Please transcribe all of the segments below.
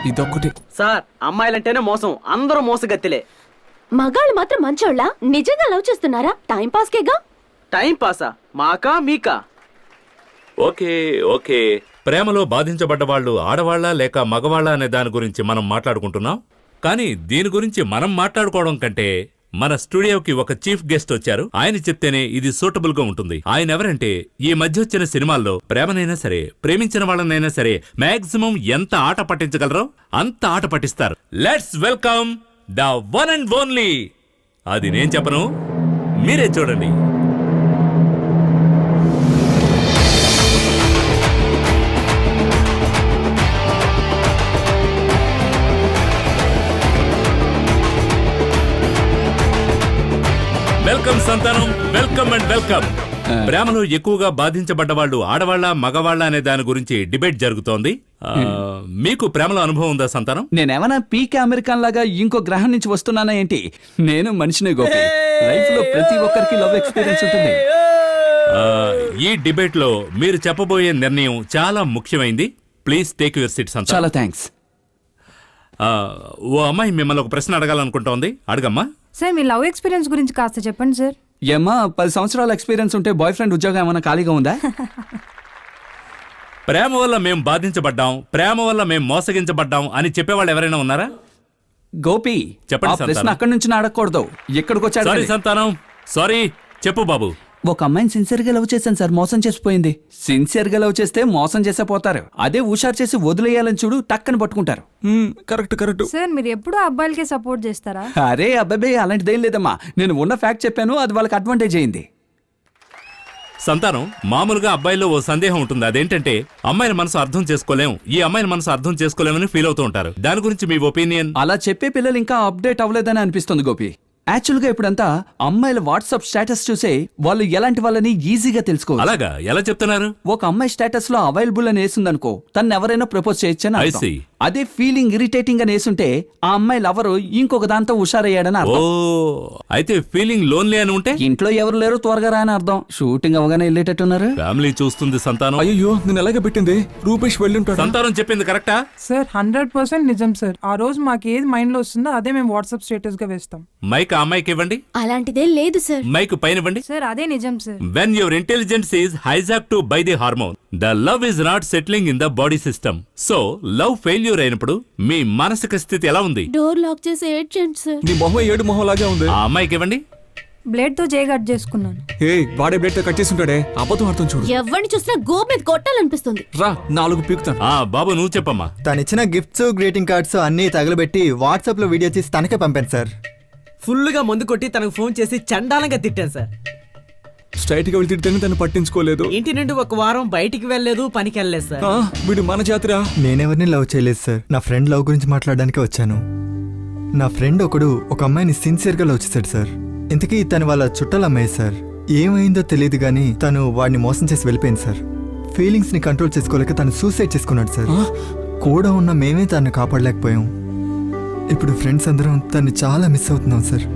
ఇదొక్కటి. సార్ అమ్మాయిలంటేనే మోసం, అందరూ మోసగత్తిలే. మగాళ్ళు మాత్రం మంచోళ్ళ? నిజంగా లవ్ చేస్తున్నారా? టైం పాస్ కేగా. టైం పాసా? మాకా మీకా? ఓకే ఓకే, ప్రేమలో బాధించబడ్డ వాళ్ళు ఆడవాళ్ళ లేక మగవాళ్ళ అనే దాని గురించి మనం మాట్లాడుకుంటున్నాం. కానీ దీని గురించి మనం మాట్లాడుకోవడం కంటే మన స్టూడియోకి ఒక చీఫ్ గెస్ట్ వచ్చారు. ఆయన చెప్తేనే ఇది సూటబుల్ గా ఉంటుంది. ఆయన ఎవరంటే, ఈ మధ్య వచ్చిన సినిమాల్లో ప్రేమనైనా సరే, ప్రేమించిన వాళ్ళనైనా సరే మాక్సిమం ఎంత ఆట పట్టించగలరో అంత ఆట పట్టిస్తారు. Let's welcome the one and only. అది నేను చెప్పను, మీరే చూడండి. వెల్కమ్ సంతానం, వెల్కమ్ అండ్ వెల్కమ్. ప్రేమలో ఎక్కువగా బాధించబడ్డ వాళ్ళు ఆడవాళ్ళ మగవాళ్ళ అనే దాని గురించి డిబేట్ జరుగుతోంది. మీకు ప్రేమలో అనుభవం ఉందా సంతానం? నేనేమన్నా పీకే అమెరికన్ లాగా ఇంకో గ్రహం నుంచి వస్తున్నానా ఏంటి? నేను మనిషినే గోపి. లైఫ్ లో ప్రతి ఒక్కరికి లవ్ ఎక్స్పీరియన్స్ ఉంటుంది. ఈ డిబేట్ లో మీరు చెప్పబోయే నిర్ణయం చాలా ముఖ్యమైంది. ప్లీజ్ టేక్ యువర్ సీట్ సంతానం. చాలా థ్యాంక్స్. ఓ అమ్మాయి మిమ్మల్ని ఒక ప్రశ్న అడగాలనుకుంటోంది. అడగమ్మా. సార్ మీ లవ్ ఎక్స్పీరియన్స్ గురించి కాస్త చెప్పండి సార్. ఏమ్మా, 10 సంవత్సరాల ఎక్స్పీరియన్స్ ఉంటే బాయ్ ఫ్రెండ్ ఉద్యోగం ఏమైనా ఖాళీగా ఉందా? ప్రేమ వల్ల మేం బాధించబడ్డాం, ప్రేమ వల్ల మేం మోసగించబడ్డాం అని చెప్పేవాళ్ళు ఎవరైనా ఉన్నారా? గోపి, చెప్పండి ఆ ప్రశ్న సంతానం. అక్కడి నుంచి అడగకూడదు, ఇక్కడికి వచ్చాడు. సారీ సంతానం, సారీ. చెప్పు బాబు. ఒక అమ్మాయిని సిన్సియర్ గా లవ్ చేశాను సార్, మోసం చేసిపోయింది. సిన్సియర్ గా లవ్ చేస్తే మోసం చేసే పోతారు. అదే హుషారు చేసి వదిలేయాలని చూడు, టక్కని పట్టుకుంటారు. Correct correct. సార్ మీరు ఎప్పుడూ అబ్బాయిలకే సపోర్ట్ చేస్తారా? అరే అబ్బాయి, అలాంటిదేం లేదమ్మా. నేను ఉన్న ఫ్యాక్ట్ చెప్పాను, అది వాళ్ళకి అడ్వాంటేజ్ అయింది. సంతానం, మామూలుగా అబ్బాయిలో ఓ సందేహం ఉంటుంది. అదేంటంటే, అమ్మాయిని మనసు అర్థం చేసుకోలేం, ఈ అమ్మాయిని మనసు అర్థం చేసుకోలేమని ఫీల్ అవుతూ ఉంటారు. దాని గురించి మీ ఒపీనియన్? అలా చెప్పే పిల్లలు ఇంకా అప్డేట్ అవ్వలేదని అనిపిస్తుంది గోపి. యాక్చువల్ గా ఇప్పుడంతా అమ్మాయిల వాట్సాప్ స్టేటస్ చూసే వాళ్ళు ఎలాంటి వాళ్ళని ఈజీగా తెలుసుకోవాలి. అలాగా ఎలా చెప్తున్నారు? ఒక అమ్మాయి స్టేటస్ లో అవైలబుల్ అని వేసిందనుకో, తను ఎవరైనా ప్రపోజ్ చేయొచ్చని I అర్థం. see. అదే ఫీలింగ్ ఇరిటేటింగ్ అని వేసుంటే ఆ అమ్మాయి లవరు ఇంకొక దాంతో హుషారయ్యాడని ఓ, అర్థం. అయితే ఫీలింగ్ లోన్లీ అని ఉంటే ఇంట్లో ఎవరు లేరు, త్వరగా రా అని అర్థం. షూటింగ్ అవగానే వెళ్ళేటట్టున్నారు. ఫ్యామిలీ చూస్తుంది సంతానం. అయ్యో, నేను ఎలాగ పెట్టింది? రూపేష్ వెళ్ళుంటాడు. సంతానం చెప్పింది కరెక్టా? సార్ 100% నిజం సార్. ఆ రోజు మాకు ఏది మైండ్ లో వస్తుందో అదే మేము వాట్సాప్ స్టేటస్ గా వేస్తాం. మైక్ ఆ అమ్మాయికి ఇవ్వండి. అలాంటిదే లేదు సార్. మైక్ పైన ఇవ్వండి. సార్ అదే నిజం sir. When your intelligence is hijacked by the hormone, the love is not settling in the body system. So, love failure అయినప్పుడు మీ మానసిక స్థితి ఎలా ఉంది? డోర్ లాక్ చేసి ఏడ్చండి సార్. నీ మొహం ఏడు మొహం లాగే ఉంది. ఆ అమ్మాయికి ఇవ్వండి. బ్లేడ్ తో జే కట్ చేసుకున్నాను. హే, వాడే బ్లేడ్ తో కట్ చేసి ఉంటాడే. అబద్ధం అర్థం చూడు. ఎవరిని చూసినా గోపు మీద కొట్టాలనిపిస్తుంది. రా, 4 పీకుతాను. బాబు నువ్వు చెప్పమ్మా. తనిచ్చిన గిఫ్ట్స్, గ్రీటింగ్ కార్డ్స్ అన్నీ తగలబెట్టి వాట్సాప్ లో వీడియో తీసి తనకే పంపాను సార్. ఫుల్లుగా మందు కొట్టి తనకు ఫోన్ చేసి చండాలంగా తిట్టాను సార్. స్ట్రైట్ గా వెళ్తే తను పట్టించుకోలేదు. ఇంటి నుండి ఒక వారం బయటికి వెళ్ళలేదు, పనికి వెళ్ళలేదు సార్. వీడు మన జాతిరా. నేనెవరిని లవ్ చేయలేదు సార్. నా ఫ్రెండ్ లవ్ గురించి మాట్లాడడానికి వచ్చాను. నా ఫ్రెండ్ ఒకడు ఒక అమ్మాయిని సిన్సియర్ గా లవ్ చేశాడు సార్. ఇంతకీ తను వాళ్ళ చుట్టాల అమ్మాయి సార్. ఏమైందో తెలియదు కానీ తను వాడిని మోసం చేసి వెళ్ళిపోయింది సార్. ఫీలింగ్స్ ని కంట్రోల్ చేసుకోలేక తను సూసైడ్ చేసుకున్నాడు సార్. కూడా ఉన్న మేమే తను కాపాడలేకపోయాం. ఇప్పుడు ఫ్రెండ్స్ అందరం తన్ని చాలా మిస్ అవుతున్నాం సార్.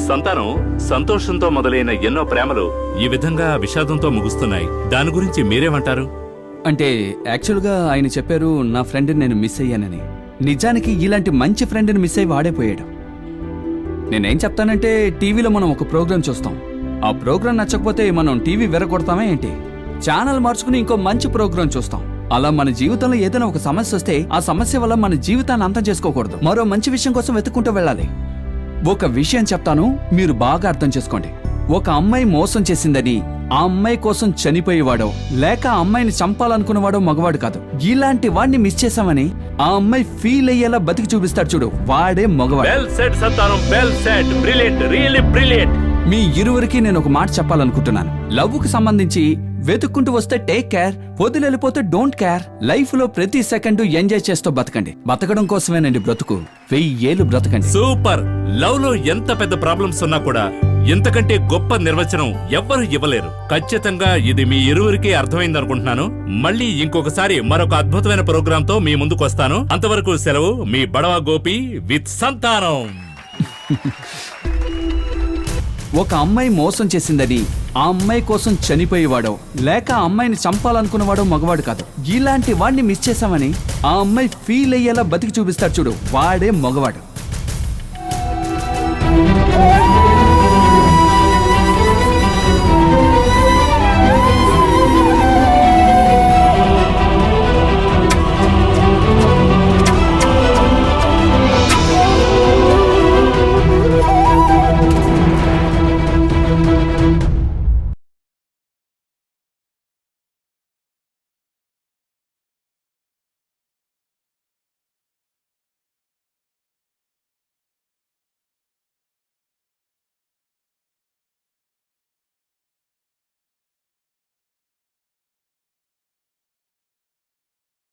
సంతానం, సంతోషంతో మొదలైన ఎన్నో ప్రేమలు ఈ విధంగా విషాదంతో ముగుస్తున్నాయి. దాని గురించి మీరేమంటారు? అంటే యాక్చువల్ గా ఆయన చెప్పారు నా ఫ్రెండ్ నేను మిస్ అయ్యానని. నిజానికి ఇలాంటి మంచి ఫ్రెండ్ని మిస్ అయ్యి వాడైపోయాడు. నేనేం చెప్తానంటే, టీవీలో మనం ఒక ప్రోగ్రామ్ చూస్తాం. ఆ ప్రోగ్రామ్ నచ్చకపోతే మనం టీవీ విరగొడతామా ఏంటి? ఛానల్ మార్చుకుని ఇంకో మంచి ప్రోగ్రామ్ చూస్తాం. అలా మన జీవితంలో ఏదైనా ఒక సమస్య వస్తే ఆ సమస్య వల్ల మన జీవితాన్ని అంతం చేసుకోకూడదు, మరో మంచి విషయం కోసం వెతుక్కుంటూ వెళ్ళాలి. ఒక విషయం చెప్తాను, మీరు బాగా అర్థం చేసుకోండి. ఒక అమ్మాయి మోసం చేసిందని ఆ అమ్మాయి కోసం చనిపోయేవాడో లేక ఆ అమ్మాయిని చంపాలనుకున్నవాడో మగవాడు కాదు. ఇలాంటి వాడిని మిస్ చేశామని ఆ అమ్మాయి ఫీల్ అయ్యేలా బతికి చూపిస్తాడు చూడు, వాడే మగవాడు. Well said Santhanam, well said. Brilliant, really brilliant. మీ ఇరువురికి నేను ఒక మాట చెప్పాలనుకుంటున్నాను. లవ్ కు సంబంధించి వెతుక్కుంటూ వస్తే టేక్ కేర్, వదిలిపోతే డోంట్ కేర్. లైఫ్ లో ప్రతి సెకండ్ ఎంజాయ్ చేస్తూ బతకండి. బతకడం కోసమేనండి బ్రతుకు. 1000 ఏళ్ళు బ్రతకండి. సూపర్. లవ్ లో ఎంత పెద్ద ప్రాబ్లమ్స్ ఉన్నా కూడా ఇంతకంటే గొప్ప నిర్వచనం ఎవ్వరు ఇవ్వలేరు. ఖచ్చితంగా ఇది మీ ఇరువురికి అర్థమైంది అనుకుంటున్నాను. మళ్ళీ ఇంకొకసారి మరొక అద్భుతమైన ప్రోగ్రామ్ తో మీ ముందుకు వస్తాను. అంతవరకు సెలవు. మీ బడవ గోపి విత్ సంతానం. ఒక అమ్మాయి మోసం చేసిందని ఆ అమ్మాయి కోసం చనిపోయేవాడో లేక ఆ అమ్మాయిని చంపాలనుకున్నవాడో మగవాడు కాదు. ఇలాంటి వాడిని మిస్ చేశామని ఆ అమ్మాయి ఫీల్ అయ్యేలా బతికి చూపిస్తాడు చూడు, వాడే మగవాడు.